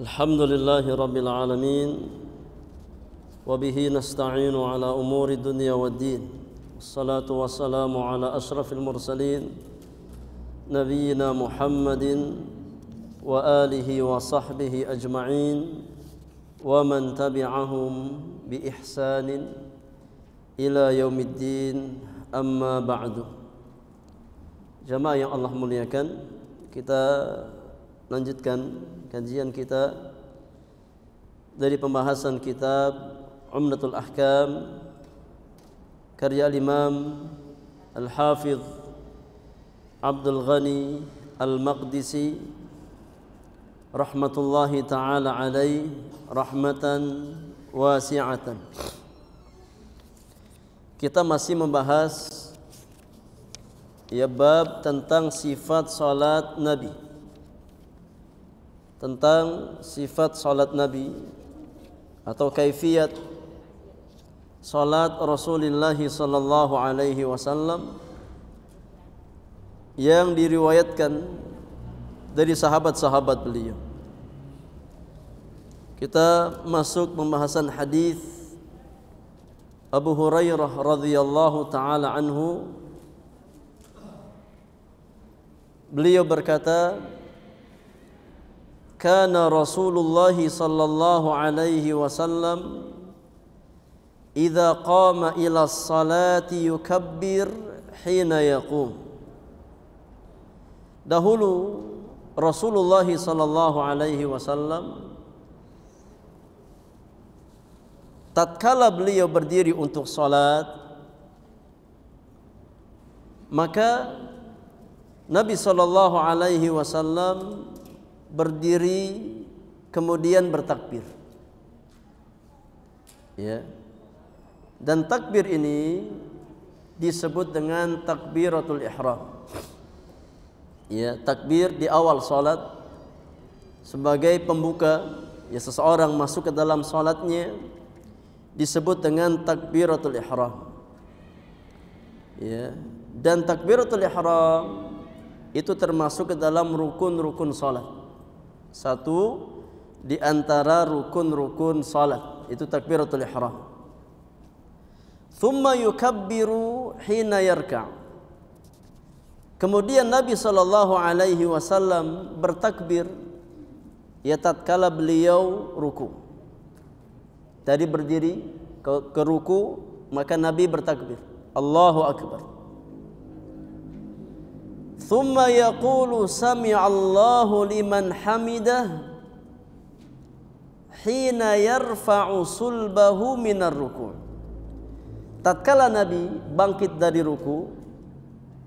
Alhamdulillahi Rabbil Alamin. Wabihi nasta'inu ala umuri dunia wa din. Assalatu wassalamu ala ashrafil mursalin Nabiyyina Muhammadin wa alihi wa sahbihi ajma'in wa man tabi'ahum bi ihsanin ila yaumiddin, amma ba'du. Jamaah yang Allah muliakan, kita lanjutkan kajian kita dari pembahasan kitab Umdatul Ahkam karya Imam Al-Hafidh Abdul Ghani Al-Maqdisi rahmatullahi ta'ala alaih rahmatan wasi'atan. Kita masih membahas bab tentang sifat salat Nabi, tentang sifat salat Nabi atau kaifiyat salat Rasulullah sallallahu alaihi wasallam yang diriwayatkan dari sahabat-sahabat beliau. Kita masuk pembahasan hadis Abu Hurairah radhiyallahu taala anhu. Beliau berkata, kana Rasulullah sallallahu alaihi wasallam idza qama ila salati yukabbir hina yaqum. Dahulu Rasulullah sallallahu alaihi wasallam tatkala beliau berdiri untuk salat, maka Nabi sallallahu alaihi wasallam berdiri kemudian bertakbir. Ya. Dan takbir ini disebut dengan takbiratul ihram. Ya, takbir di awal salat sebagai pembuka, ya, seseorang masuk ke dalam salatnya disebut dengan takbiratul ihram. Ya. Dan takbiratul ihram itu termasuk ke dalam rukun-rukun salat. Satu di antara rukun-rukun salat itu takbiratul ihram. Thumma yukabbiru hina yarka'. Kemudian Nabi sallallahu alaihi wasallam bertakbir ya tatkala beliau ruku. Tadi berdiri ke ruku, maka Nabi bertakbir, Allahu akbar. Thumma yaqulu sami'allahu liman hamidah hina yarfa'u sulbahu minar ruku'. Tatkala Nabi bangkit dari ruku,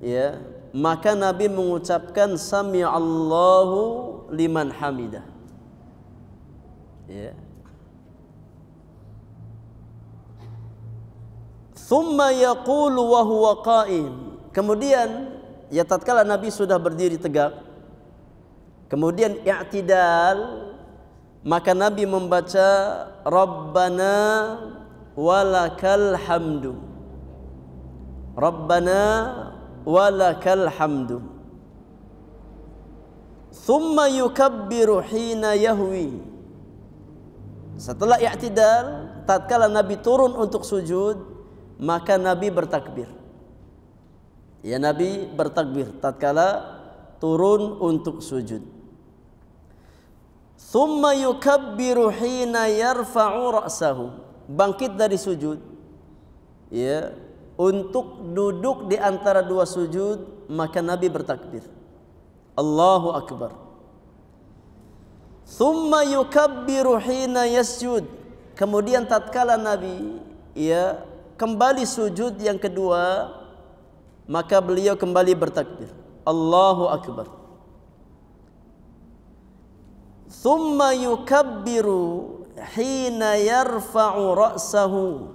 ya, maka Nabi mengucapkan sami'allahu liman hamidah. Ya. Thumma yaqulu wa huwa qa'im. Kemudian ya tatkala Nabi sudah berdiri tegak, kemudian i'tidal, maka Nabi membaca Rabbana walakal hamdu. Rabbana walakal hamdu. Thumma yukabbiru hina yahwi. Setelah i'tidal, tatkala Nabi turun untuk sujud, maka Nabi bertakbir. Ya, Nabi bertakbir tatkala turun untuk sujud. Thumma yukabbiru hina yarfa'u ra'sahu. Bangkit dari sujud, ya, untuk duduk di antara dua sujud, maka Nabi bertakbir, Allahu akbar. Thumma yukabbiru hina yasjud. Kemudian tatkala Nabi ya kembali sujud yang kedua, maka beliau kembali bertakbir, Allahu akbar. Thumma yukabbiru hina yarfa'u ra'sahu.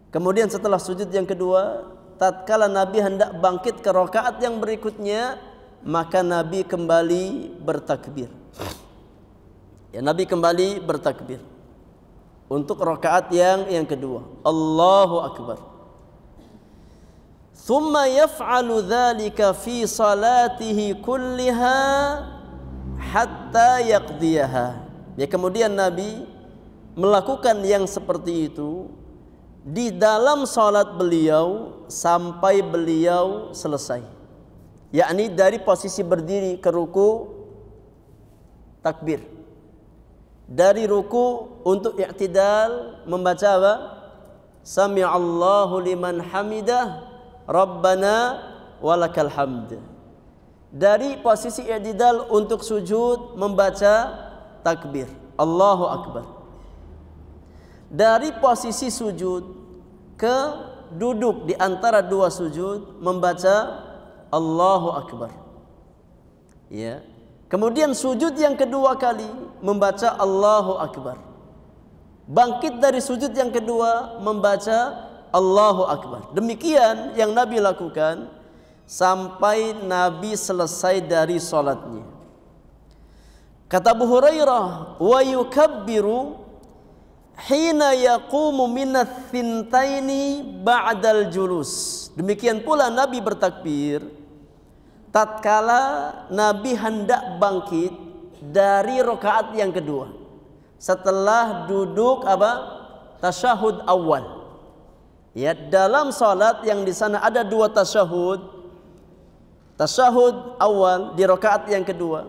Kemudian setelah sujud yang kedua, tatkala Nabi hendak bangkit ke rakaat yang berikutnya, maka Nabi kembali bertakbir. Ya, Nabi kembali bertakbir untuk rakaat yang kedua, Allahu akbar. Thumma yaf'alu dhalika fi salatihi kulliha hatta yaqdiyaha. Ya, kemudian Nabi melakukan yang seperti itu di dalam salat beliau sampai beliau selesai. Yakni dari posisi berdiri ke ruku takbir. Dari ruku untuk i'tidal membaca apa? Sami'allahu liman hamidah, Rabbana walakal hamd. Dari posisi i'tidal untuk sujud membaca takbir, Allahu akbar. Dari posisi sujud ke duduk di antara dua sujud membaca Allahu akbar. Ya. Kemudian sujud yang kedua kali membaca Allahu akbar. Bangkit dari sujud yang kedua membaca Allahu akbar. Demikian yang Nabi lakukan sampai Nabi selesai dari salatnya. Kata Abu Hurairah, wa yukabbiru hina yaqumu minats thintaini ba'dal julus. Demikian pula Nabi bertakbir tatkala Nabi hendak bangkit dari rakaat yang kedua setelah duduk apa? Tasyahud awal. Ya, dalam salat yang di sana ada dua tasyahud. Tasyahud awal di rakaat yang kedua.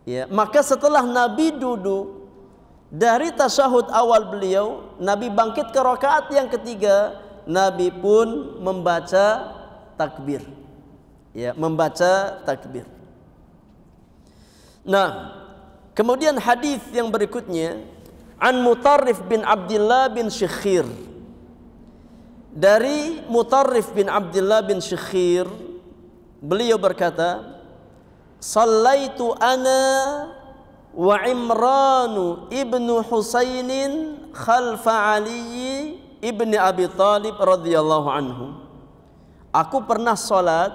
Ya, maka setelah Nabi duduk dari tasyahud awal beliau, Nabi bangkit ke rakaat yang ketiga, Nabi pun membaca takbir. Ya, membaca takbir. Nah, kemudian hadis yang berikutnya an Mutarrif bin Abdullah bin Syikhir. Dari Mutarrif bin Abdullah bin Syikhir, beliau berkata, "Shallaitu ana wa Imran ibnu Husainin khalfa Ali ibni Abi Talib radhiyallahu anhu." Aku pernah salat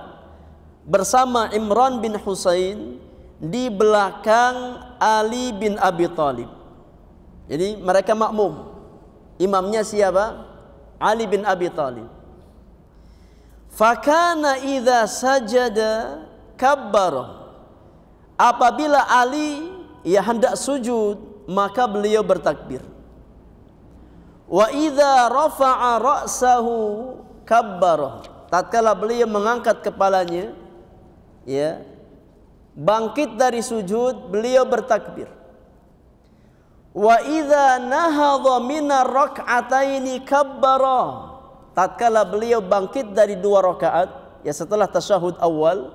bersama Imran bin Husain di belakang Ali bin Abi Talib. Jadi mereka makmum. Imamnya siapa? Ali bin Abi Talib. Fakana idza sajada kabbara. Apabila Ali hendak sujud, maka beliau bertakbir. Wa idza rafa'a ra'sahu kabbara. Tatkala beliau mengangkat kepalanya, ya, bangkit dari sujud, beliau bertakbir. Wa idza nahadha minar rak'ataini kabbara. Tatkala beliau bangkit dari dua rakaat, ya setelah tasyahud awal,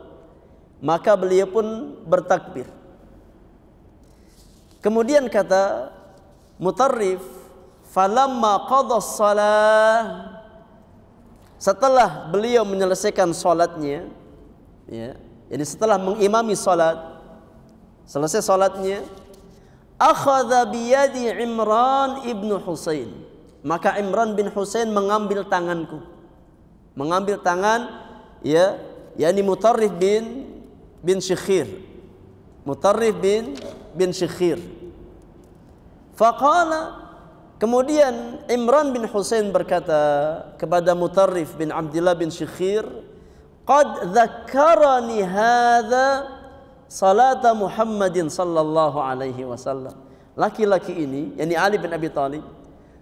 maka beliau pun bertakbir. Kemudian kata Mutarrif, falamma qadha shalah, setelah beliau menyelesaikan salatnya, ya, jadi setelah mengimami salat, selesai salatnya, akhadha biyadi Imran ibnu Husain. Maka Imran bin Husain mengambil tanganku. Mengambil tangan, ya, yakni Mutarrif bin Syikhir. Mutarrif bin Syikhir. Faqala, kemudian Imran bin Husain berkata kepada Mutarrif bin Abdullah bin Syikhir, qad dzakkarani hadza salata Muhammadin sallallahu alaihi wasallam. Laki-laki ini, yakni Ali bin Abi Thalib,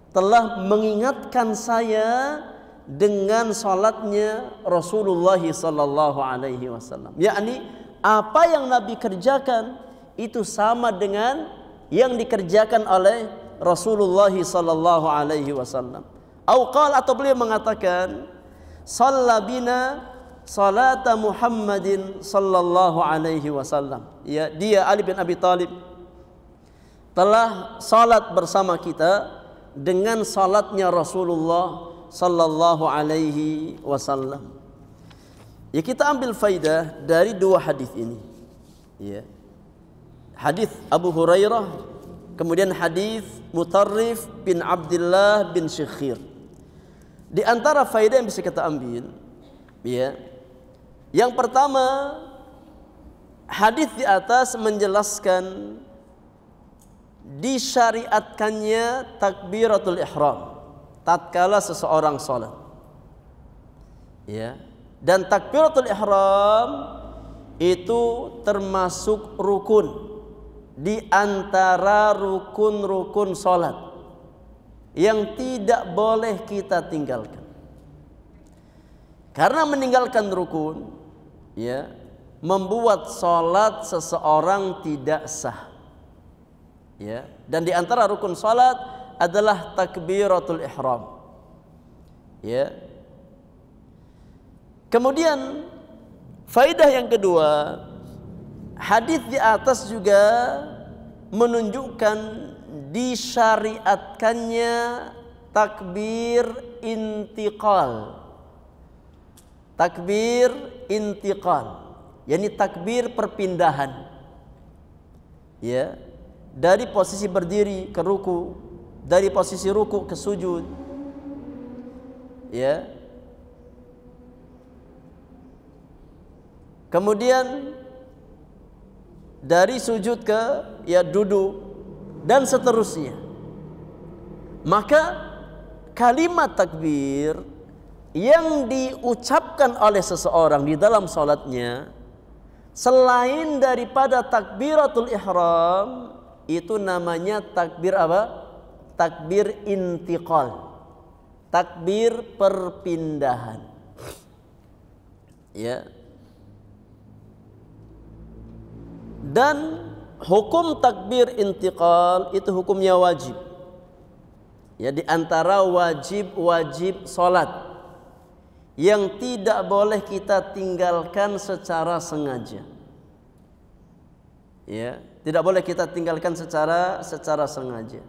telah mengingatkan saya dengan salatnya Rasulullah sallallahu alaihi wasallam. Yakni apa yang Nabi kerjakan itu sama dengan yang dikerjakan oleh Rasulullah sallallahu alaihi wasallam. Atau beliau mengatakan, shalla bina salata Muhammadin sallallahu alaihi wasallam. Ya, dia Ali bin Abi Thalib telah salat bersama kita dengan salatnya Rasulullah sallallahu alaihi wasallam. Ya, kita ambil faidah dari dua hadis ini. Ya. Hadis Abu Hurairah, kemudian hadis Mutarrif bin Abdullah bin Syikhir. Di antara faidah yang bisa kita ambil, ya, yang pertama, hadis di atas menjelaskan disyariatkannya takbiratul ihram tatkala seseorang salat. Ya. Dan takbiratul ihram itu termasuk rukun. di antara rukun-rukun salat yang tidak boleh kita tinggalkan. Karena meninggalkan rukun, ya, membuat salat seseorang tidak sah. Ya, dan di antara rukun salat adalah takbiratul ihram. Ya. Kemudian faedah yang kedua, hadis di atas juga menunjukkan disyariatkannya takbir intiqal. Takbir intiqal, yakni takbir perpindahan. Ya, dari posisi berdiri ke ruku, dari posisi ruku ke sujud. Ya. Kemudian dari sujud ke ya duduk dan seterusnya. Maka kalimat takbir yang diucapkan oleh seseorang di dalam salatnya selain daripada takbiratul ihram, itu namanya takbir apa? Takbir intiqal. Takbir perpindahan. Ya. Dan hukum takbir intiqal itu hukumnya wajib. Ya, di antara wajib-wajib salat yang tidak boleh kita tinggalkan secara sengaja. Ya, tidak boleh kita tinggalkan secara sengaja.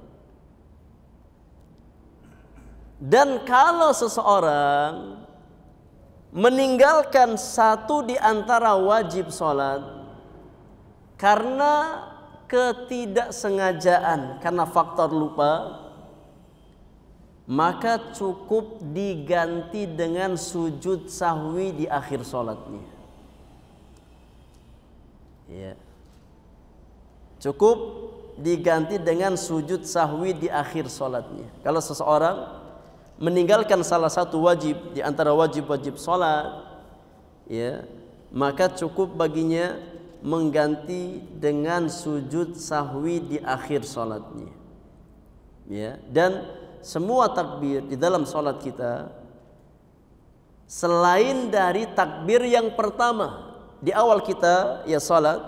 Dan kalau seseorang meninggalkan satu di antara wajib salat karena ketidaksengajaan, karena faktor lupa, maka cukup diganti dengan sujud sahwi di akhir salatnya. Ya. Cukup diganti dengan sujud sahwi di akhir salatnya. Kalau seseorang meninggalkan salah satu wajib di antara wajib-wajib salat, ya, maka cukup baginya mengganti dengan sujud sahwi di akhir salatnya. Ya, dan semua takbir di dalam salat kita selain dari takbir yang pertama di awal kita ya salat,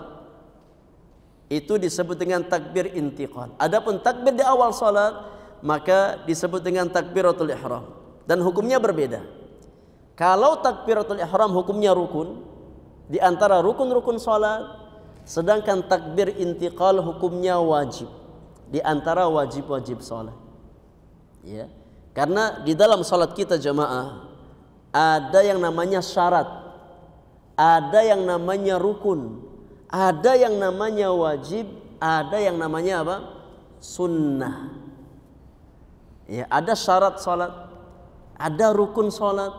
itu disebut dengan takbir intiqal. Adapun takbir di awal salat maka disebut dengan takbiratul ihram dan hukumnya berbeda. Kalau takbiratul ihram hukumnya rukun di antara rukun-rukun salat, sedangkan takbir intiqal hukumnya wajib di antara wajib-wajib salat. Ya. Karena di dalam salat kita jamaah ada yang namanya syarat, ada yang namanya rukun, ada yang namanya wajib, ada yang namanya apa? Sunnah. Ya, ada syarat salat, ada rukun salat,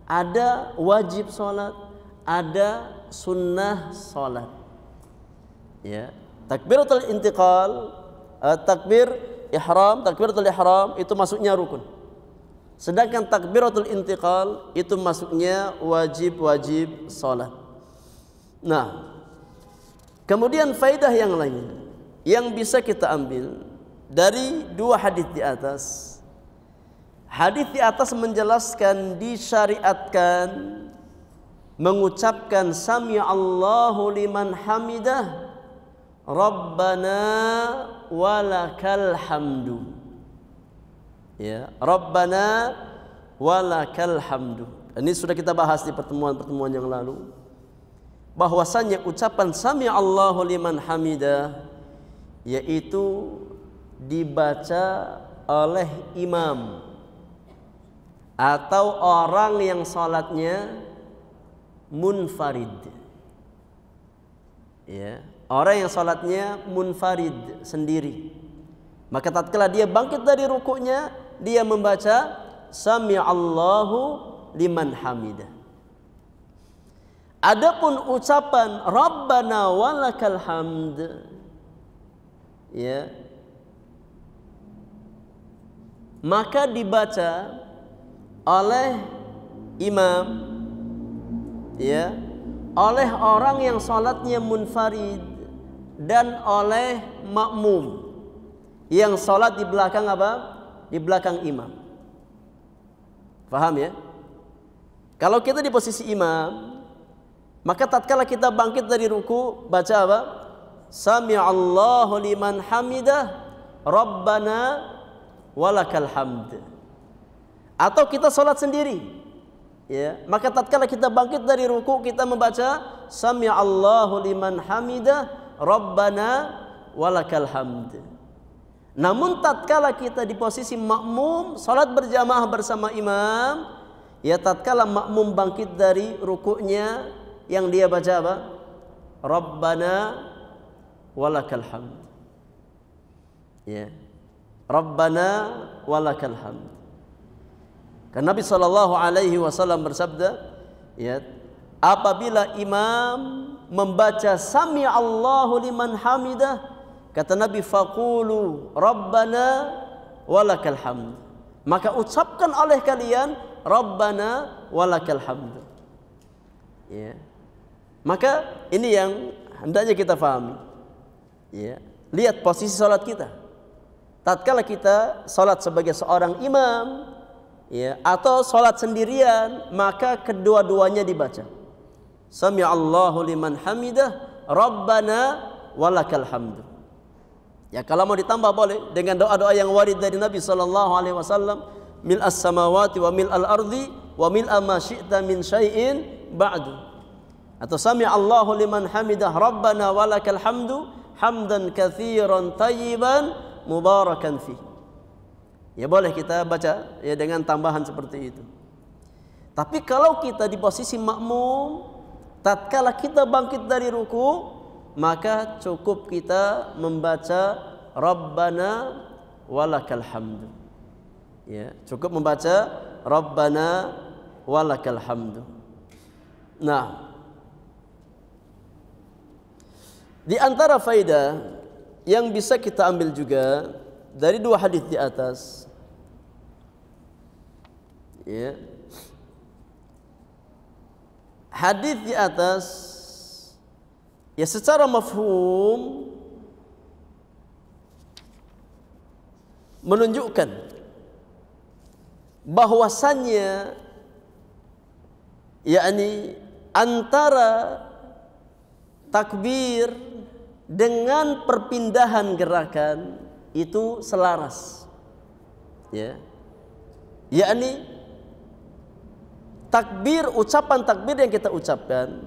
ada wajib salat, ada sunnah salat. Ya, takbiratul intiqal, takbiratul ihram itu masuknya rukun. Sedangkan takbiratul intiqal itu masuknya wajib-wajib salat. Nah, kemudian faedah yang lain yang bisa kita ambil dari dua hadis di atas. Hadis di atas menjelaskan disyariatkan mengucapkan sami Allahu liman hamidah, Rabbana walakal hamdu. Ya, Rabbana walakal hamdu. Ini sudah kita bahas di pertemuan-pertemuan yang lalu, bahwasanya ucapan sami Allahu liman hamidah yaitu dibaca oleh imam atau orang yang salatnya munfarid. Ya, orang yang salatnya munfarid sendiri. Maka tatkala dia bangkit dari rukuknya, dia membaca sami Allahu liman hamidah. Adapun ucapan Rabbana walakal hamd, ya, maka dibaca oleh imam, ya, oleh orang yang salatnya munfarid, dan oleh makmum yang salat di belakang apa? Di belakang imam. Paham ya? Kalau kita di posisi imam, maka tatkala kita bangkit dari ruku, baca apa? Sami'allahu liman hamidah, Rabbana walakal hamd. Atau kita salat sendiri, ya, maka tatkala kita bangkit dari ruku, kita membaca Sami'allahu liman hamidah, Rabbana walakal hamd. Namun tatkala kita di posisi makmum, salat berjamaah bersama imam, ya, tatkala makmum bangkit dari rukuknya, yang dia baca apa? Rabbana walakal hamd. Ya. Rabbana walakal hamd. Karena Nabi SAW bersabda, ya, apabila imam membaca Sami'allahu liman hamidah, kata Nabi, faqulu Rabbana walakal hamd. Maka ucapkan oleh kalian Rabbana walakal hamd. Ya. Maka ini yang hendaknya kita fahami. Ya. Lihat posisi salat kita. Tatkala kita salat sebagai seorang imam, ya, atau salat sendirian, maka kedua-duanya dibaca. Sami'allahu liman hamidah, Rabbana walakal hamd. Ya, kalau mau ditambah boleh dengan doa-doa yang warid dari Nabi SAW, mil as-samawati wa mil al-ardi wa mil ma syi'ta min syai'in ba'du. Atau Sami'allahu liman hamidah, Rabbana walakal hamdu, hamdan katsiran tayyiban mubarakan fi. Ya, boleh kita baca ya dengan tambahan seperti itu. Tapi kalau kita di posisi makmum, tatkala kita bangkit dari ruku, maka cukup kita membaca Rabbana walakal hamdu. Ya, cukup membaca Rabbana walakal hamdu. Nah, di antara faedah yang bisa kita ambil juga dari dua hadis di atas, ya, hadis di atas, ya, secara mafhum menunjukkan bahwasannya, yakni antara takbir dengan perpindahan gerakan itu selaras, ya, yakni takbir, ucapan takbir yang kita ucapkan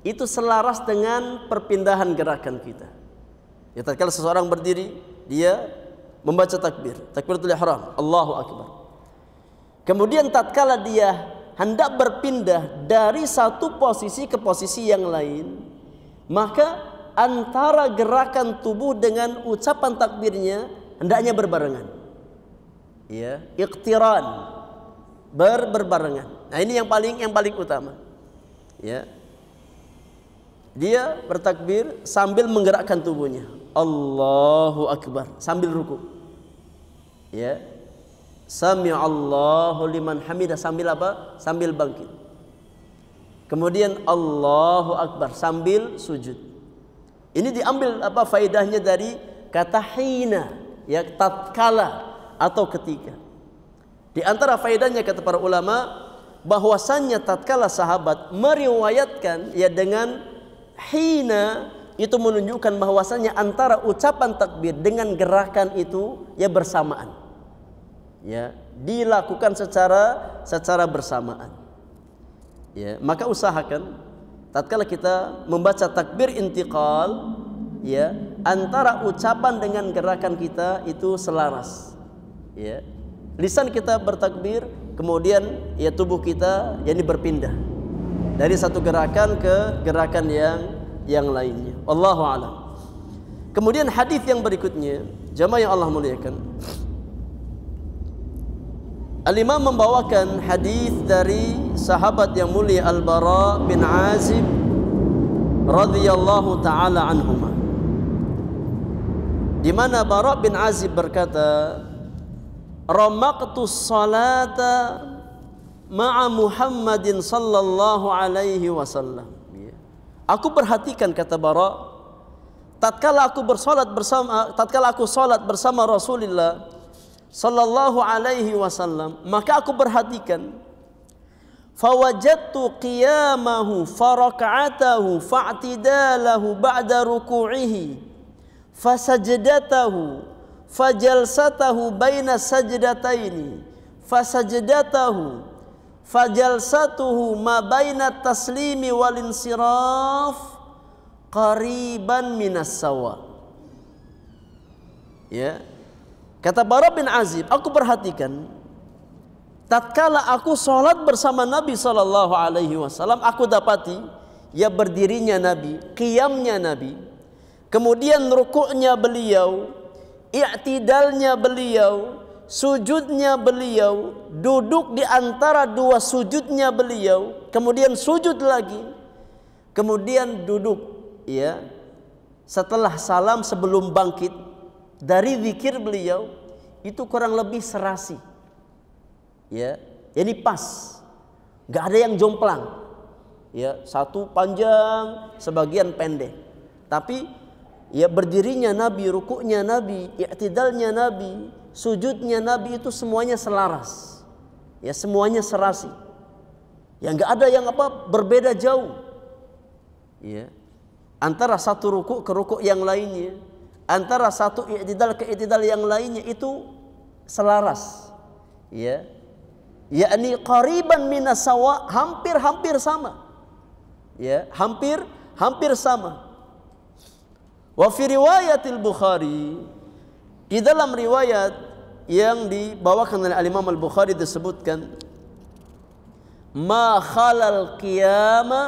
itu selaras dengan perpindahan gerakan kita. Ya, tatkala seseorang berdiri, dia membaca takbir, takbiratul ihram, Allahu akbar. Kemudian tatkala dia hendak berpindah dari satu posisi ke posisi yang lain, maka antara gerakan tubuh dengan ucapan takbirnya hendaknya berbarengan. Ya, iqtiran, berbarengan. Nah, ini yang paling utama. Ya. Dia bertakbir sambil menggerakkan tubuhnya. Allahu akbar sambil ruku. Ya. Sami'allahu liman hamidah sambil apa? Sambil bangkit. Kemudian Allahu akbar sambil sujud. Ini diambil apa faedahnya dari kata hina, ya, tatkala atau ketika. Di antara faedahnya kata para ulama bahwasannya tatkala sahabat meriwayatkan ya dengan hina, itu menunjukkan bahwasannya antara ucapan takbir dengan gerakan itu ya bersamaan. Ya, dilakukan secara bersamaan. Ya, maka usahakan tatkala kita membaca takbir intiqal, ya, antara ucapan dengan gerakan kita itu selaras. Ya. Lisan kita bertakbir, kemudian ya tubuh kita yani berpindah dari satu gerakan ke gerakan yang lainnya. Wallahu a'lam. Kemudian hadis yang berikutnya, jamaah yang Allah muliakan. Al-Imam membawakan hadis dari sahabat yang mulia Al-Bara bin Azib radhiyallahu taala anhuma, di mana Bara bin Azib berkata, "Ramaqtu salata ma'a Muhammadin sallallahu alaihi wasallam." Aku perhatikan, kata Bara, tatkala aku salat bersama Rasulullah sallallahu alaihi wasallam, maka aku perhatikan fawajadtu qiyamahu faraka'atahu fa'tidalahu ba'da ruku'ihi fasajdatahu fajalsatahu baina sajdataini fasajdatahu fajalsatuhu ma baina taslimi wal insiraf qariban minas sawa. Ya. Kata Bara bin Azib, aku perhatikan tatkala aku sholat bersama Nabi sallallahu alaihi wasallam, aku dapati ya berdirinya Nabi, qiyamnya Nabi, kemudian rukuknya beliau, i'tidalnya beliau, sujudnya beliau, duduk di antara dua sujudnya beliau, kemudian sujud lagi, kemudian duduk, ya, setelah salam sebelum bangkit dari zikir beliau, itu kurang lebih serasi, ya, ini pas, nggak ada yang jomplang, ya, satu panjang sebagian pendek, tapi ya berdirinya Nabi, rukuknya Nabi, i'tidalnya Nabi, sujudnya Nabi itu semuanya selaras, ya, semuanya serasi, ya, nggak ada yang berbeda jauh, ya, antara satu rukuk ke rukuk yang lainnya, antara satu i'tidal ke i'tidal yang lainnya itu selaras, ya, yakni qariban minas sawa, hampir sama, ya, hampir sama. Wa fi riwayatil Bukhari, di dalam riwayat yang dibawakan oleh Imam Al-Bukhari disebutkan ma khalal qiyama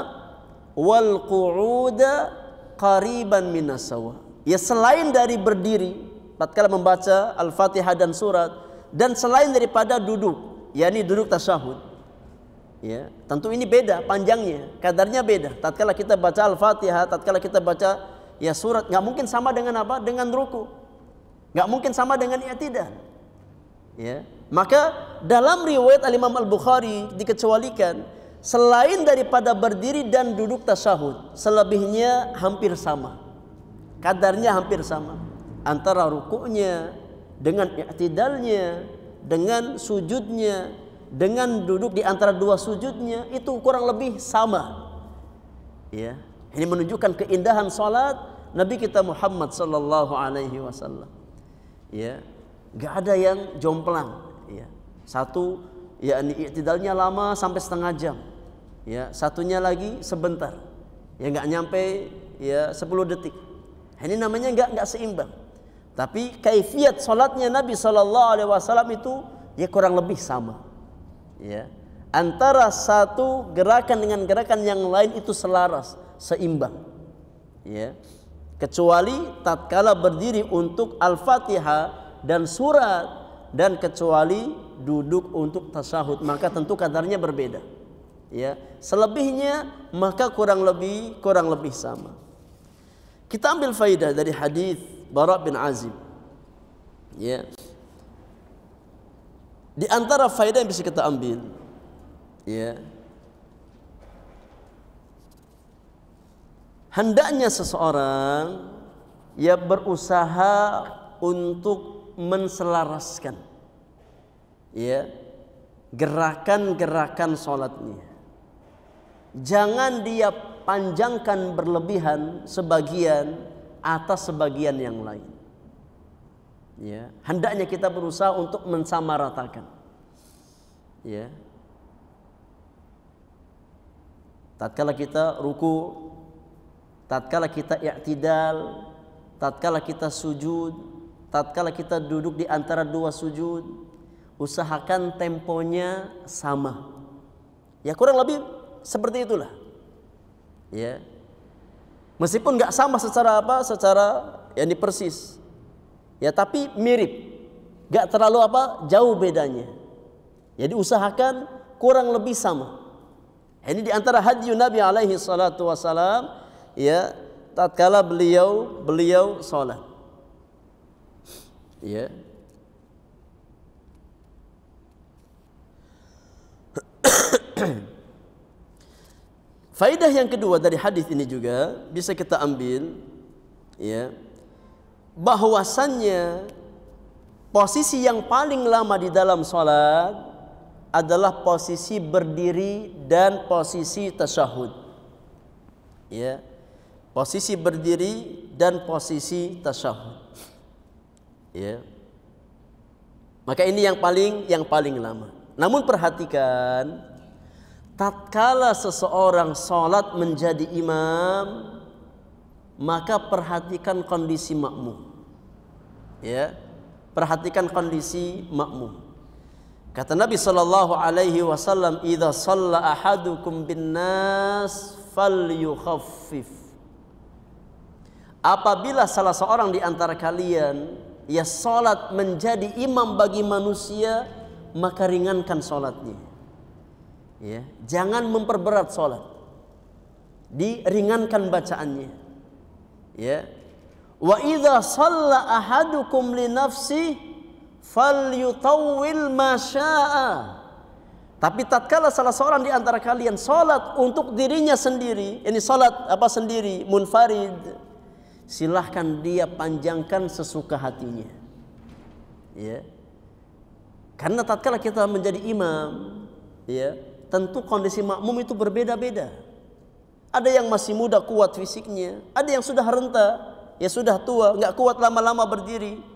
wal qu'uda qariban minas sawa. Ya, selain dari berdiri tatkala membaca Al-Fatihah dan surat, dan selain daripada duduk, yakni duduk tasyahud, ya, tentu ini beda panjangnya, kadarnya beda. Tatkala kita baca Al-Fatihah, tatkala kita baca ya surat, nggak mungkin sama dengan apa? Dengan ruku, nggak mungkin sama dengan i'tidal. Ya, maka dalam riwayat Al-Imam Al-Bukhari dikecualikan selain daripada berdiri dan duduk tasyahud, selebihnya hampir sama, kadarnya hampir sama, antara rukuknya dengan i'tidalnya, dengan sujudnya, dengan duduk di antara dua sujudnya, itu kurang lebih sama. Ya, ini menunjukkan keindahan salat Nabi kita Muhammad sallallahu alaihi wasallam. Ya, enggak ada yang jomplang, ya. Satu, yakni i'tidalnya lama sampai setengah jam. Ya, satunya lagi sebentar. Ya, enggak nyampe ya 10 detik. Ini namanya enggak seimbang. Tapi kaifiat salatnya Nabi sallallahu alaihi wasallam itu ya kurang lebih sama. Ya. Antara satu gerakan dengan gerakan yang lain itu selaras, seimbang. Ya. Kecuali tatkala berdiri untuk Al-Fatihah dan surat, dan kecuali duduk untuk tasyahud, maka tentu kadarnya berbeda. Ya. Selebihnya maka kurang lebih sama. Kita ambil faidah dari hadis Bara bin Azib. Ya. Di antara faidah yang bisa kita ambil, ya, hendaknya seseorang ya berusaha untuk menselaraskan, ya, gerakan-gerakan salatnya. Jangan dia panjangkan berlebihan sebagian atas sebagian yang lain. Ya, hendaknya kita berusaha untuk mensamaratakan. Ya. Tatkala kita ruku, tatkala kita i'tidal, tatkala kita sujud, tatkala kita duduk di antara dua sujud, usahakan temponya sama. Ya, kurang lebih seperti itulah. Ya. Meskipun nggak sama secara yang persis. Ya, tapi mirip. Nggak terlalu jauh bedanya. Jadi usahakan kurang lebih sama. Ini di antara hadyu Nabi alaihi salatu wasalam, ya, tatkala beliau salat. Ya. Faidah yang kedua dari hadis ini juga bisa kita ambil, ya, bahwasannya posisi yang paling lama di dalam salat adalah posisi berdiri dan posisi tasyahud. Ya. Posisi berdiri dan posisi tasyahud. Ya. Maka ini yang paling lama. Namun perhatikan, tatkala seseorang salat menjadi imam, maka perhatikan kondisi makmum. Ya, perhatikan kondisi makmum. Kata Nabi sallallahu alaihi wasallam, "Idza shalla ahadukum bin nas falyukhaffif." Apabila salah seorang di antara kalian ya salat menjadi imam bagi manusia, maka ringankan salatnya. Ya, jangan memperberat salat. Diringankan bacaannya. Ya. Wa idza shalla ahadukum li nafsi falyutawwil ma syaa. Tapi tatkala salah seorang di antara kalian salat untuk dirinya sendiri, ini salat sendiri, munfarid, silahkan dia panjangkan sesuka hatinya. Ya. Karena tatkala kita menjadi imam, ya, tentu kondisi makmum itu berbeda-beda. Ada yang masih muda kuat fisiknya, ada yang sudah renta, ya sudah tua, nggak kuat lama-lama berdiri.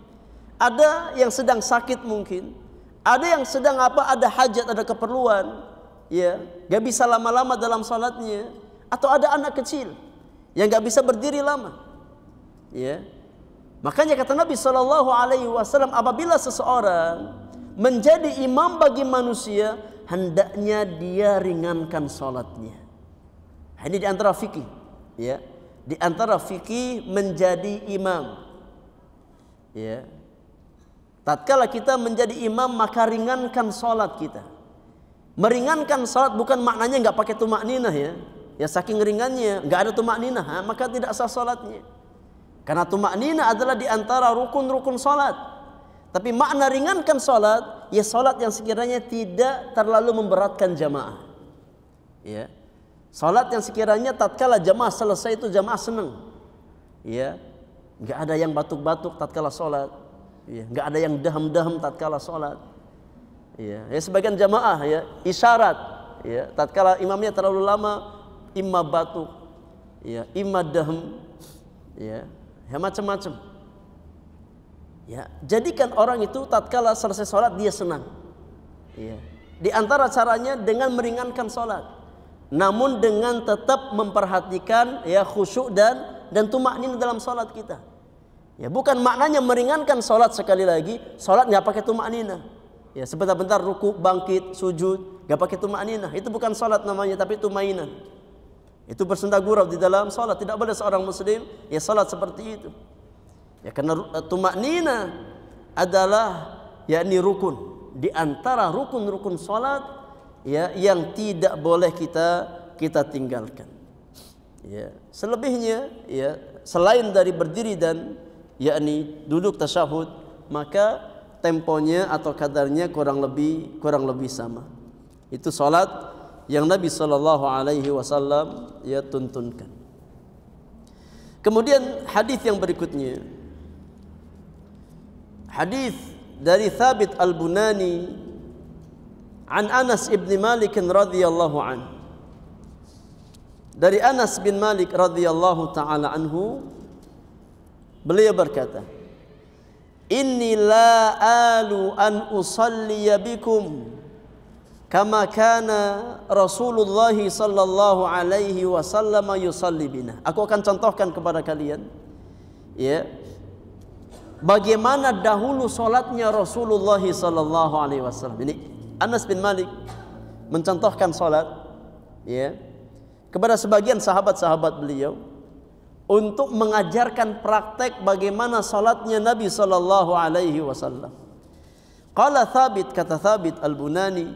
Ada yang sedang sakit mungkin, ada yang sedang ada hajat, ada keperluan, ya, nggak bisa lama-lama dalam salatnya, atau ada anak kecil yang nggak bisa berdiri lama, ya. Makanya kata Nabi Shallallahu Alaihi Wasallam, apabila seseorang menjadi imam bagi manusia, hendaknya dia ringankan salatnya. Ini di antara fikih, ya, di antara fikih menjadi imam, ya. Tatkala kita menjadi imam, maka ringankan salat kita. Meringankan salat bukan maknanya nggak pakai tumakninah, ya. Ya saking ringannya nggak ada tumakninah, maka tidak sah salatnya. Karena tumakninah adalah di antara rukun-rukun salat. Tapi makna ringankan salat, ya salat yang sekiranya tidak terlalu memberatkan jamaah. Ya. Salat yang sekiranya tatkala jamaah selesai itu jamaah senang. Ya. Enggak ada yang batuk-batuk tatkala salat. Ya, enggak ada yang daham-daham tatkala salat. Ya, sebagian jamaah ya isyarat, ya, tatkala imamnya terlalu lama, imma batuk, ya, imma daham, ya macam-macam. Ya, jadikan orang itu tatkala selesai salat dia senang. Ya. Di antara caranya dengan meringankan salat, namun dengan tetap memperhatikan ya khusyuk dan tumakninah dalam salat kita. Ya, bukan maknanya meringankan salat sekali lagi, salat nggak pakai tumakninah. Ya, sebentar-bentar ruku, bangkit, sujud, nggak pakai tumakninah. Itu bukan salat namanya, tapi tumainah. Itu bersenda gurau di dalam salat. Tidak boleh seorang muslim ya salat seperti itu. Ya, karena tumakninah adalah yakni rukun di antara rukun-rukun salat ya yang tidak boleh kita tinggalkan. Ya, selebihnya ya selain dari berdiri dan yakni duduk tasyahud, maka temponya atau kadarnya kurang lebih sama. Itu salat yang Nabi sallallahu alaihi wasallam ya tuntunkan. Kemudian hadis yang berikutnya, hadis dari Thabit Al-Bunani an Anas ibn Malik radhiyallahu anhu. Dari Anas bin Malik radhiyallahu taala anhu, beliau berkata, "Inni la alu an usalliya bikum kama kana Rasulullah sallallahu alaihi wasallam yusalli bina." Aku akan contohkan kepada kalian ya bagaimana dahulu salatnya Rasulullah sallallahu alaihi wasallam. Ini Anas bin Malik mencontohkan salat ya kepada sebagian sahabat-sahabat beliau untuk mengajarkan praktek bagaimana salatnya Nabi sallallahu alaihi wasallam. Qala Thabit, kata Thabit Al-Bunani,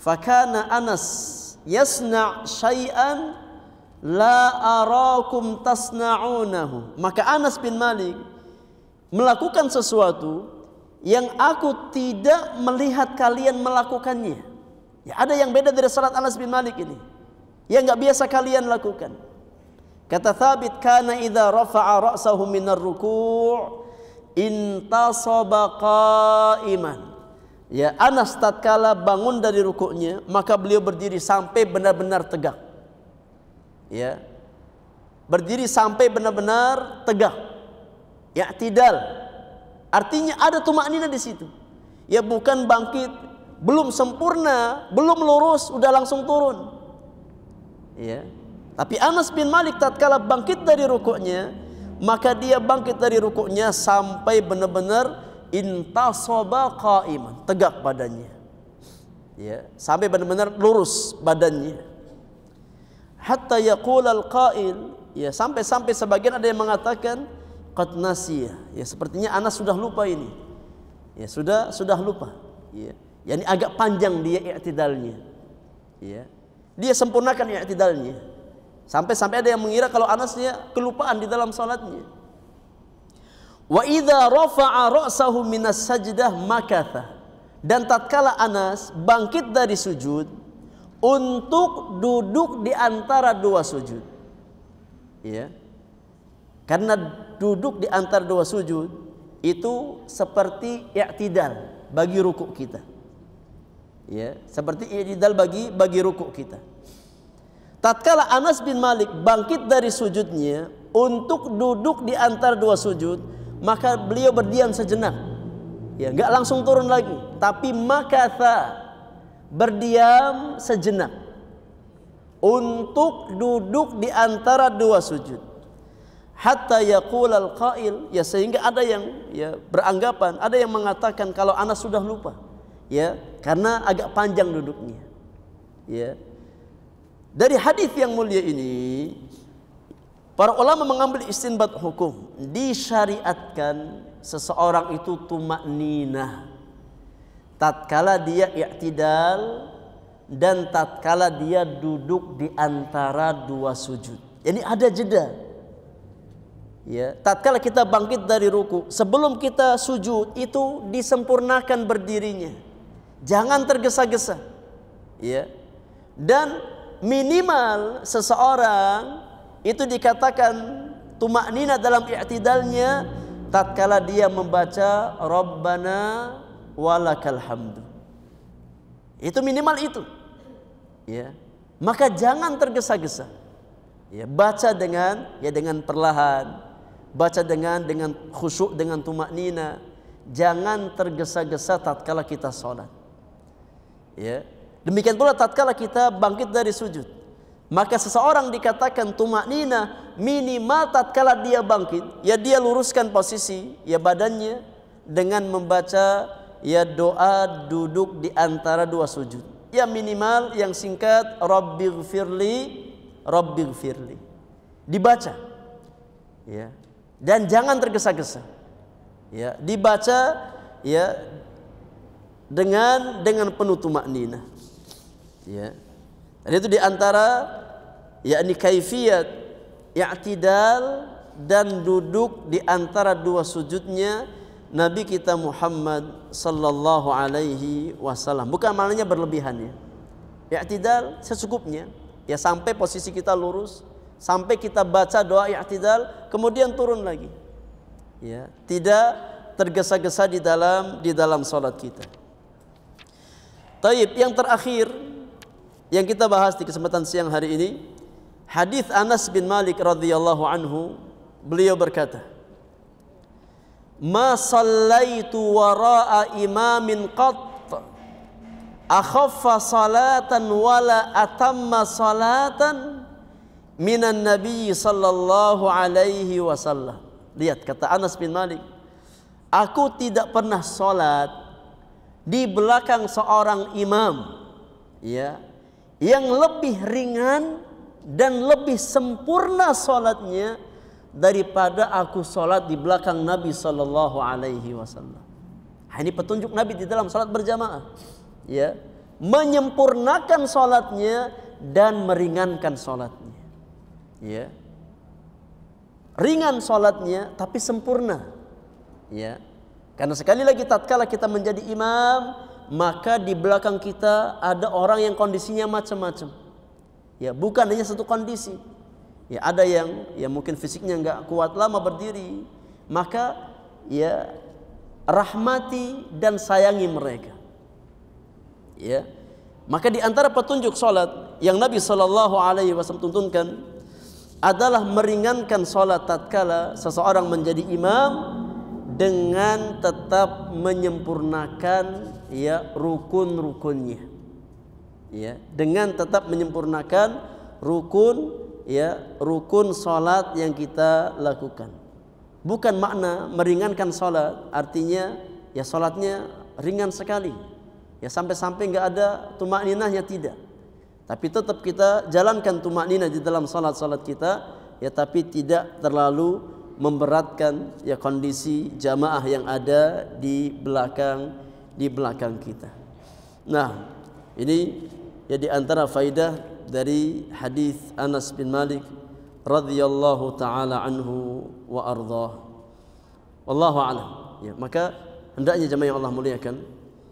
"Fakana Anas yasna' syai'an la arakum tasna'unahu." Maka Anas bin Malik melakukan sesuatu yang aku tidak melihat kalian melakukannya. Ya, ada yang beda dari salat Anas bin Malik ini yang enggak biasa kalian lakukan. Kata Thabit, kana idza rafa'a ra'sahu minar ruku' intasaba qa'iman. Ya, Anas tatkala bangun dari rukuknya, maka beliau berdiri sampai benar-benar tegak. Ya. Berdiri sampai benar-benar tegak. I'tidal. Artinya ada tumaknina di situ. Ya, bukan bangkit belum sempurna, belum lurus udah langsung turun. Ya. Tapi Anas bin Malik tatkala bangkit dari rukuknya, maka dia bangkit dari rukuknya sampai benar-benar intasaba qa'iman, tegak badannya. Ya, sampai benar-benar lurus badannya. Hatta yaqul al-qail, ya, sampai sebagian ada yang mengatakan qad nasiya. Ya, sepertinya Anas sudah lupa ini. Ya, sudah lupa. Ya. Yani agak panjang dia i'tidalnya. Ya. Dia sempurnakan i'tidalnya. Sampai ada yang mengira kalau Anasnya kelupaan di dalam salatnya. Wa idza rafa'a ra'sahu minas sajdah makatha. Dan tatkala Anas bangkit dari sujud untuk duduk di antara dua sujud. Ya. Karena duduk di antara dua sujud itu seperti i'tidal bagi rukuk kita. Ya, seperti i'tidal bagi rukuk kita. Tatkala Anas bin Malik bangkit dari sujudnya untuk duduk di antara dua sujud, maka beliau berdiam sejenak. Ya, enggak langsung turun lagi, tapi makatha, berdiam sejenak untuk duduk di antara dua sujud. Hatta yaqul al-qail, ya, sehingga ada yang ya beranggapan, ada yang mengatakan kalau Anas sudah lupa. Ya, karena agak panjang duduknya. Ya. Dari hadis yang mulia ini, para ulama mengambil istinbat hukum. Disyariatkan seseorang itu tumakninah tatkala dia i'tidal dan tatkala dia duduk di antara dua sujud. Jadi ada jeda. Ya, tatkala kita bangkit dari ruku, sebelum kita sujud itu disempurnakan berdirinya. Jangan tergesa-gesa. Ya. Dan minimal seseorang itu dikatakan tumaknina dalam i'tidalnya tatkala dia membaca Rabbana walakal hamdu. Itu minimal itu. Ya. Maka jangan tergesa-gesa. Ya, baca dengan perlahan. Baca dengan khusyuk, dengan tumaknina. Jangan tergesa-gesa tatkala kita sholat. Ya. Demikian pula tatkala kita bangkit dari sujud. Maka seseorang dikatakan tumaknina minimal tatkala dia bangkit, ya dia luruskan posisi ya badannya dengan membaca ya doa duduk di antara dua sujud. Ya minimal yang singkat Rabbighfirli, Rabbighfirli. Dibaca. Ya. Dan jangan tergesa-gesa. Ya, dibaca ya dengan penuh tumakninah. Ya. Dan itu di antara yakni kaifiyat i'tidal dan duduk di antara dua sujudnya Nabi kita Muhammad sallallahu alaihi wasallam. Bukan maknanya berlebihan ya. I'tidal secukupnya, ya sampai posisi kita lurus, sampai kita baca doa i'tidal kemudian turun lagi. Ya, tidak tergesa-gesa di dalam salat kita. Taib, yang terakhir yang kita bahas di kesempatan siang hari ini, hadis Anas bin Malik radhiyallahu anhu, beliau berkata, "Ma shallaitu wara'a imamin qat akhaffa salatan wala atamma salatan minan nabiy sallallahu alaihi wasallam." Lihat kata Anas bin Malik, aku tidak pernah salat di belakang seorang imam ya yang lebih ringan dan lebih sempurna salatnya daripada aku salat di belakang Nabi sallallahu alaihi wasallam. Ini petunjuk Nabi di dalam salat berjamaah. Ya, menyempurnakan salatnya dan meringankan salatnya. Ya. Ringan salatnya tapi sempurna. Ya. Karena sekali lagi tatkala kita menjadi imam, maka di belakang kita ada orang yang kondisinya macam-macam. Ya, bukan hanya satu kondisi. Ya, ada yang mungkin fisiknya enggak kuat, lama berdiri, maka ya rahmati dan sayangi mereka. Ya. Maka di antara petunjuk salat yang Nabi sallallahu alaihi wasallam tuntunkan adalah meringankan salat tatkala seseorang menjadi imam dengan tetap menyempurnakan ya rukun-rukunnya. Ya, dengan tetap menyempurnakan rukun salat yang kita lakukan. Bukan makna meringankan salat artinya ya salatnya ringan sekali. Ya sampai-sampai enggak ada tumakninahnya, tidak. Tapi tetap kita jalankan tumakninah di dalam salat-salat kita, ya tapi tidak terlalu memberatkan ya kondisi jamaah yang ada di belakang kita. Nah, ini ya di antara faidah dari hadis Anas bin Malik radhiyallahu taala anhu wa ardhah. Wallahu a'lam. Ya, maka hendaknya jemaah yang Allah muliakan,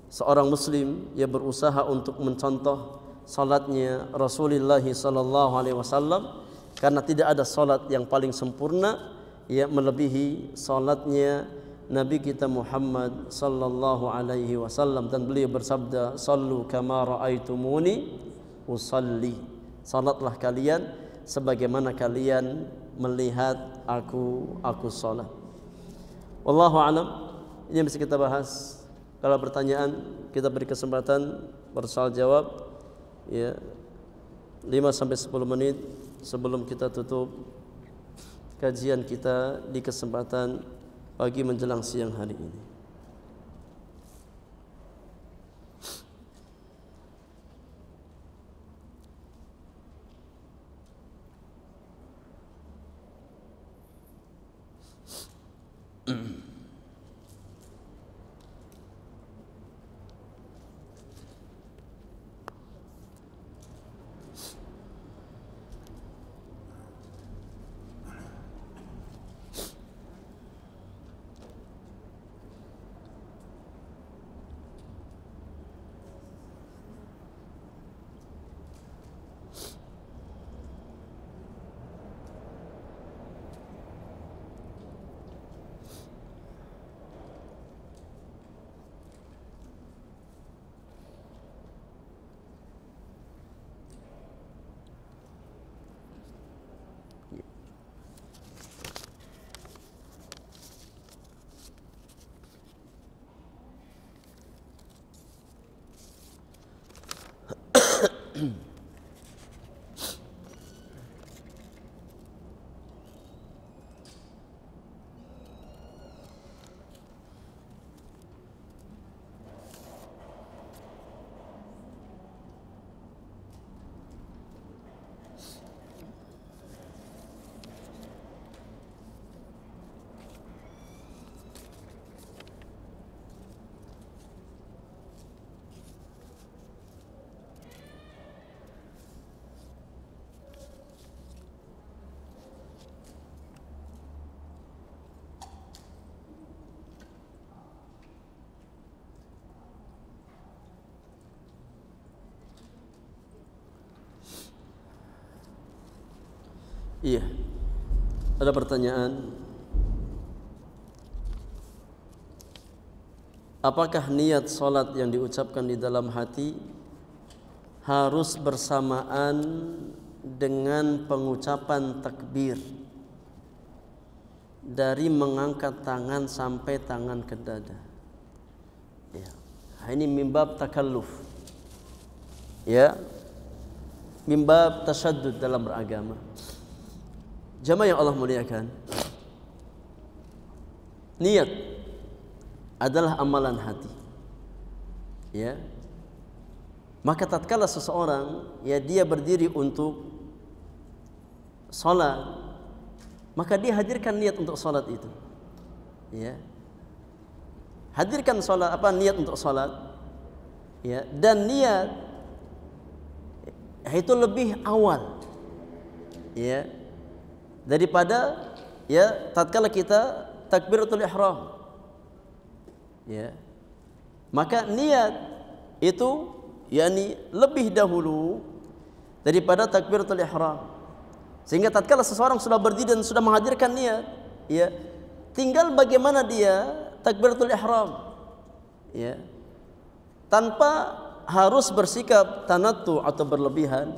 seorang muslim ia berusaha untuk mencontoh salatnya Rasulullah sallallahu alaihi wasallam, karena tidak ada salat yang paling sempurna ya melebihi salatnya Nabi kita Muhammad sallallahu alaihi wasallam, dan beliau bersabda, "Sallu kama raaitumuni usalli." Salatlah kalian sebagaimana kalian melihat aku salat. Wallahu alam. Ini yang bisa kita bahas. Kalau pertanyaan kita beri kesempatan bersoal jawab ya 5 sampai 10 menit sebelum kita tutup kajian kita di kesempatan pagi menjelang siang hari ini. Iya. Ada pertanyaan. Apakah niat salat yang diucapkan di dalam hati harus bersamaan dengan pengucapan takbir dari mengangkat tangan sampai tangan ke dada? Ya. Ini mimbab takalluf. Ya. Mimbab tasyaddud dalam beragama. Jamaah yang Allah muliakan, niat adalah amalan hati. Ya. Maka tatkala seseorang ya dia berdiri untuk salat, maka dia hadirkan niat untuk salat itu. Ya. Hadirkan salat niat untuk salat. Ya, dan niat itu lebih awal. Ya. Daripada ya tatkala kita takbiratul ihram. Ya. Maka niat itu yakni lebih dahulu daripada takbiratul ihram. Sehingga tatkala seseorang sudah berdiri dan sudah menghadirkan niat, ya, tinggal bagaimana dia takbiratul ihram, ya, tanpa harus bersikap tanattu atau berlebihan,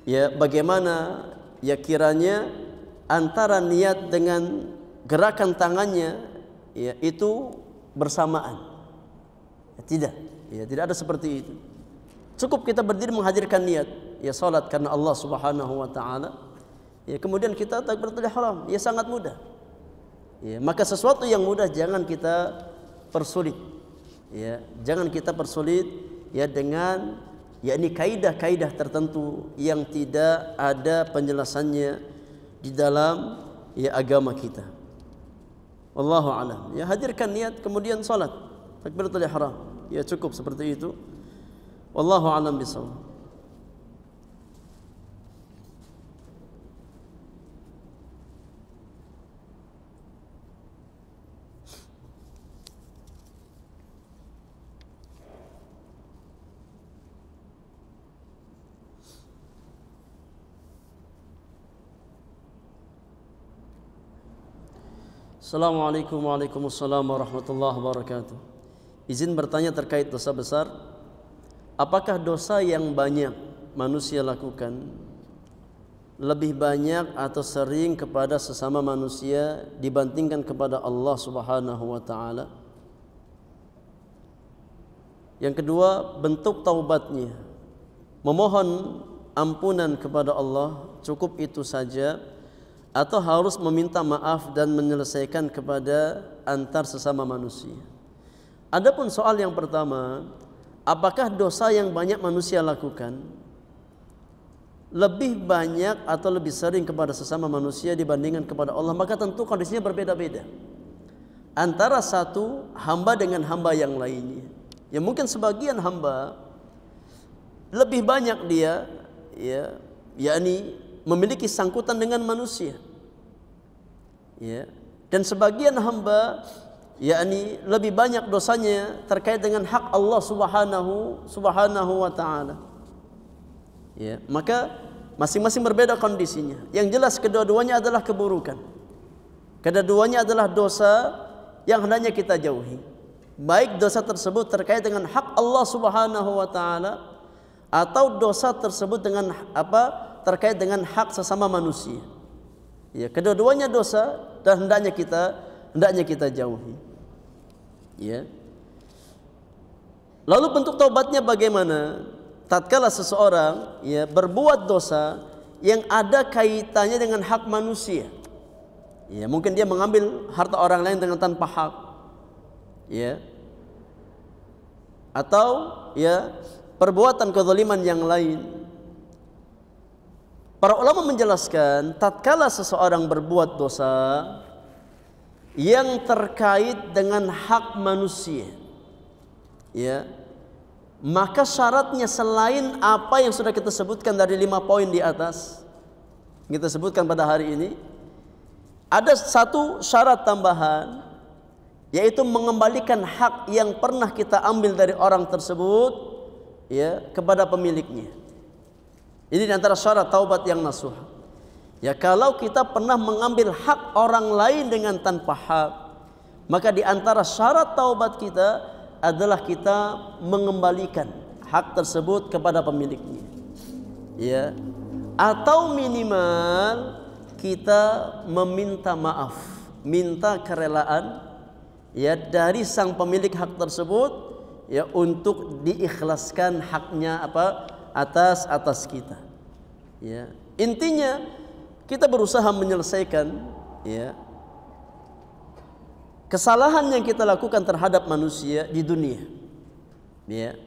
ya, bagaimana ya kiranya antara niat dengan gerakan tangannya, ya, itu bersamaan. Ya, tidak ada seperti itu. Cukup kita berdiri menghadirkan niat, ya, salat karena Allah Subhanahu wa taala. Ya, kemudian kita takbiratul ihram, ya, sangat mudah. Ya, maka sesuatu yang mudah jangan kita persulit. Ya, jangan kita persulit, ya, dengan yakni kaidah-kaidah tertentu yang tidak ada penjelasannya di dalam, ya, agama kita. Wallahu a'lam. Ya, hadirkan niat kemudian salat takbiratul ihram. Ya, cukup seperti itu. Wallahu a'lam bishawab. Assalamualaikum warahmatullahi wabarakatuh. Izin bertanya terkait dosa besar. Apakah dosa yang banyak manusia lakukan lebih banyak atau sering kepada sesama manusia dibandingkan kepada Allah Subhanahu wa taala? Yang kedua, bentuk taubatnya. Memohon ampunan kepada Allah cukup itu saja atau harus meminta maaf dan menyelesaikan kepada antar sesama manusia? Adapun soal yang pertama, apakah dosa yang banyak manusia lakukan lebih banyak atau lebih sering kepada sesama manusia dibandingkan kepada Allah, maka tentu kondisinya berbeda-beda antara satu hamba dengan hamba yang lainnya. Ya, mungkin sebagian hamba lebih banyak dia, ya, yakni memiliki sangkutan dengan manusia, ya, dan sebagian hamba yakni lebih banyak dosanya terkait dengan hak Allah Subhanahu wa taala. Ya, maka masing-masing berbeda kondisinya. Yang jelas kedua-duanya adalah keburukan. Kedua-duanya adalah dosa yang hendaknya kita jauhi. Baik dosa tersebut terkait dengan hak Allah Subhanahu wa taala atau dosa tersebut dengan terkait dengan hak sesama manusia. Ya, kedua-duanya dosa dan hendaknya kita jauhi. Ya. Lalu bentuk taubatnya bagaimana? Tatkala seseorang, ya, berbuat dosa yang ada kaitannya dengan hak manusia. Ya, mungkin dia mengambil harta orang lain dengan tanpa hak. Ya. Atau, ya, perbuatan kezaliman yang lain. Para ulama menjelaskan, tatkala seseorang berbuat dosa yang terkait dengan hak manusia, ya, maka syaratnya selain apa yang sudah kita sebutkan dari 5 poin di atas, kita sebutkan pada hari ini, ada satu syarat tambahan, yaitu mengembalikan hak yang pernah kita ambil dari orang tersebut, ya, kepada pemiliknya. Ini di antara syarat taubat yang nasuh. Ya, kalau kita pernah mengambil hak orang lain dengan tanpa hak, maka di antara syarat taubat kita adalah kita mengembalikan hak tersebut kepada pemiliknya. Ya, atau minimal kita meminta maaf, minta kerelaan, ya, dari sang pemilik hak tersebut, ya, untuk diikhlaskan haknya atas kita. Ya, intinya kita berusaha menyelesaikan, ya, kesalahan yang kita lakukan terhadap manusia di dunia. Ya,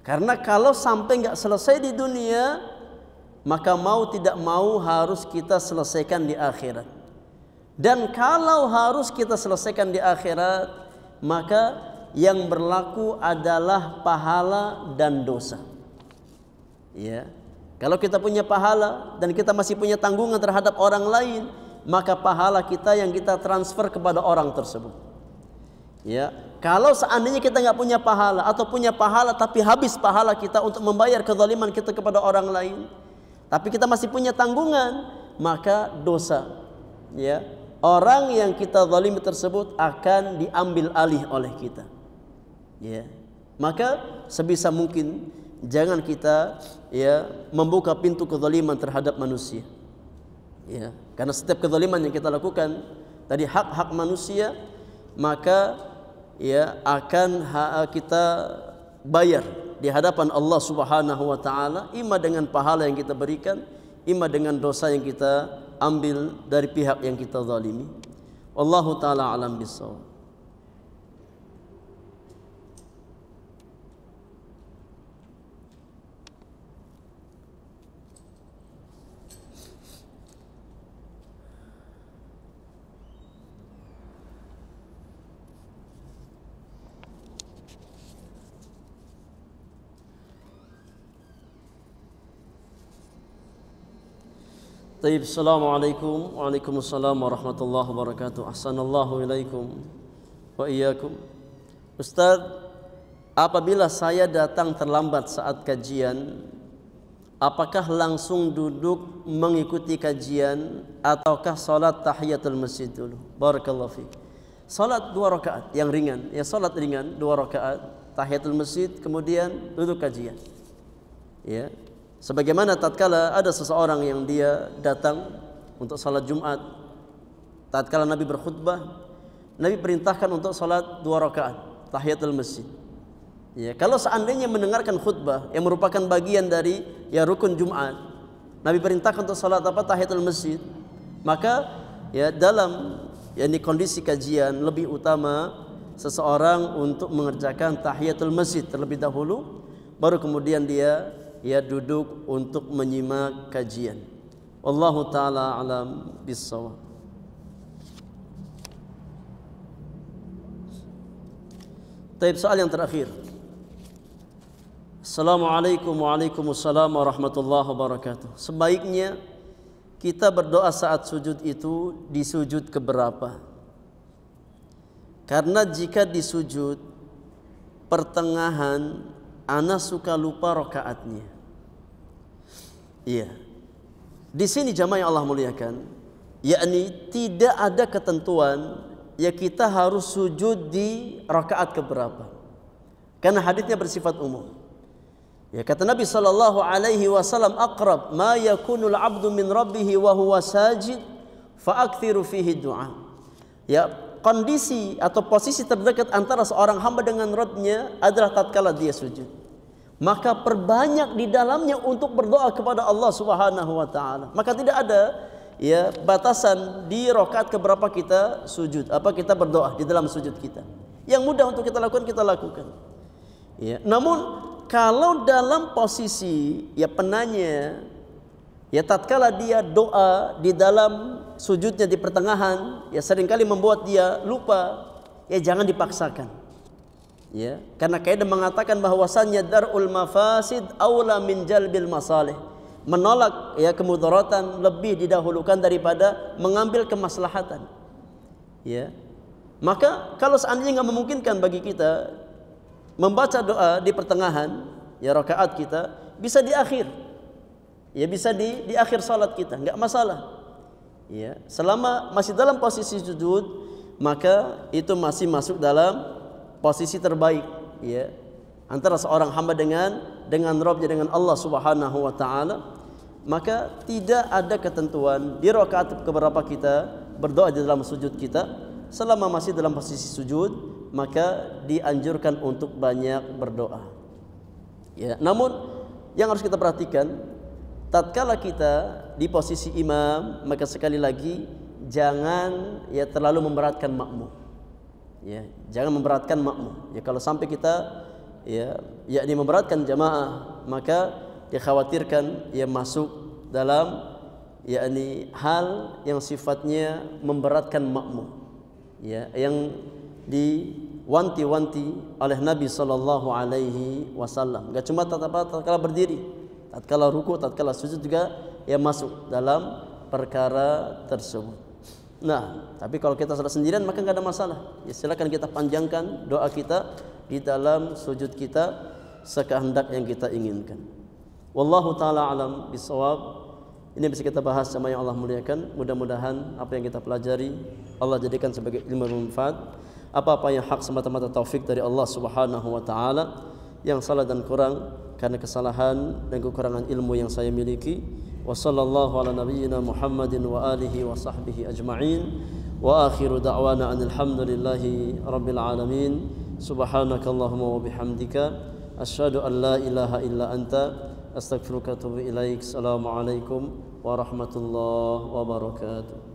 karena kalau sampai nggak selesai di dunia, maka mau tidak mau harus kita selesaikan di akhirat. Dan kalau harus kita selesaikan di akhirat, maka yang berlaku adalah pahala dan dosa. Ya, kalau kita punya pahala dan kita masih punya tanggungan terhadap orang lain, maka pahala kita yang kita transfer kepada orang tersebut. Ya, kalau seandainya kita nggak punya pahala atau punya pahala tapi habis pahala kita untuk membayar kezaliman kita kepada orang lain, tapi kita masih punya tanggungan, maka dosa, ya, orang yang kita zalimi tersebut akan diambil alih oleh kita, ya. Maka sebisa mungkin jangan kita, ya, membuka pintu kezaliman terhadap manusia, ya, karena setiap kezaliman yang kita lakukan tadi hak-hak manusia, maka, ya, akan kita bayar di hadapan Allah Subhanahu wa taala, ima dengan pahala yang kita berikan, ima dengan dosa yang kita ambil dari pihak yang kita zalimi. Wallahu taala alam bissawab. Taib, assalamualaikum. Waalaikumsalam warahmatullahi wabarakatuh. Ahsanallahu ilaikum wa iyyakum. Ustaz, apabila saya datang terlambat saat kajian, apakah langsung duduk mengikuti kajian ataukah salat tahiyatul masjid dulu? Barakallahu fiik. Salat 2 rakaat yang ringan, ya, salat ringan 2 rakaat tahiyatul masjid, kemudian duduk kajian, ya. Sebagaimana tatkala ada seseorang yang dia datang untuk salat Jumat, tatkala Nabi berkhutbah, Nabi perintahkan untuk salat 2 rakaat tahiyatul masjid. Ya, kalau seandainya mendengarkan khutbah yang merupakan bagian dari, ya, rukun Jumat, Nabi perintahkan untuk salat apa? Tahiyatul masjid. Maka, ya, dalam, ya, ini kondisi kajian lebih utama seseorang untuk mengerjakan tahiyatul masjid terlebih dahulu, baru kemudian dia, ya, duduk untuk menyimak kajian. Wallahu taala alam bissawab. Taib, soal yang terakhir. Assalamualaikum. Waalaikumsalam warahmatullahi wabarakatuh. Sebaiknya kita berdoa saat sujud itu di sujud keberapa? Karena jika di sujud pertengahan, ana suka lupa rakaatnya. Iya. Di sini jamaah yang Allah muliakan, yakni tidak ada ketentuan ya kita harus sujud di rakaat keberapa. Karena hadisnya bersifat umum. Ya, kata Nabi sallallahu alaihi wasallam, aqrab ma yakunul 'abdu min rabbih wa huwa sajid fa aktsiru fihi du'a. Ya, kondisi atau posisi terdekat antara seorang hamba dengan Rabb-nya adalah tatkala dia sujud. Maka perbanyak di dalamnya untuk berdoa kepada Allah Subhanahu wa taala. Maka tidak ada, ya, batasan di rakaat keberapa kita sujud, apa kita berdoa di dalam sujud kita. Yang mudah untuk kita lakukan, kita lakukan. Ya, namun kalau dalam posisi, ya, penanya, ya, tatkala dia doa di dalam sujudnya di pertengahan, ya, seringkali membuat dia lupa, ya, jangan dipaksakan. Ya, karena kaidah mengatakan bahwasannya darul mafasid aula min jalbil masalih. Menolak, ya, kemudaratan lebih didahulukan daripada mengambil kemaslahatan. Ya. Maka kalau seandainya nggak memungkinkan bagi kita membaca doa di pertengahan, ya, rakaat kita, bisa di akhir. Ya, bisa di akhir salat kita, nggak masalah. Ya, selama masih dalam posisi sujud, maka itu masih masuk dalam posisi terbaik, ya, antara seorang hamba dengan Rabb-nya, dengan Allah Subhanahu wa taala. Maka tidak ada ketentuan di rakaat keberapa kita berdoa di dalam sujud kita. Selama masih dalam posisi sujud, maka dianjurkan untuk banyak berdoa. Ya, namun yang harus kita perhatikan, tatkala kita di posisi imam, maka sekali lagi jangan, ya, terlalu memberatkan makmum. Ya, jangan memberatkan makmum. Ya, kalau sampai kita, ya, yakni memberatkan jamaah, maka dikhawatirkan, ya, masuk dalam, yakni hal yang sifatnya memberatkan makmum. Ya, yang diwanti-wanti oleh Nabi sallallahu alaihi wasallam. Enggak cuma tatkala berdiri, tatkala ruku, tatkala sujud juga, ya, masuk dalam perkara tersebut. Nah, tapi kalau kita sudah sendirian maka enggak ada masalah. Ya, silakan kita panjangkan doa kita di dalam sujud kita sekehendak yang kita inginkan. Wallahu taala alam bisawab. Ini bisa kita bahas sama yang Allah muliakan. Mudah-mudahan apa yang kita pelajari Allah jadikan sebagai ilmu bermanfaat. Apa-apa yang hak semata-mata taufik dari Allah Subhanahu wa taala, yang salah dan kurang karena kesalahan dan kekurangan ilmu yang saya miliki. Wa sallallahu ala nabiyyina Muhammadin wa alihi wa sahbihi ajma'in. Wa akhiru da'wana alhamdulillahi rabbil alamin. Subhanakallahumma wa bihamdika asyhadu an la ilaha illa anta astaghfiruka wa atubu ilaik. Assalamualaikum warahmatullahi wabarakatuh.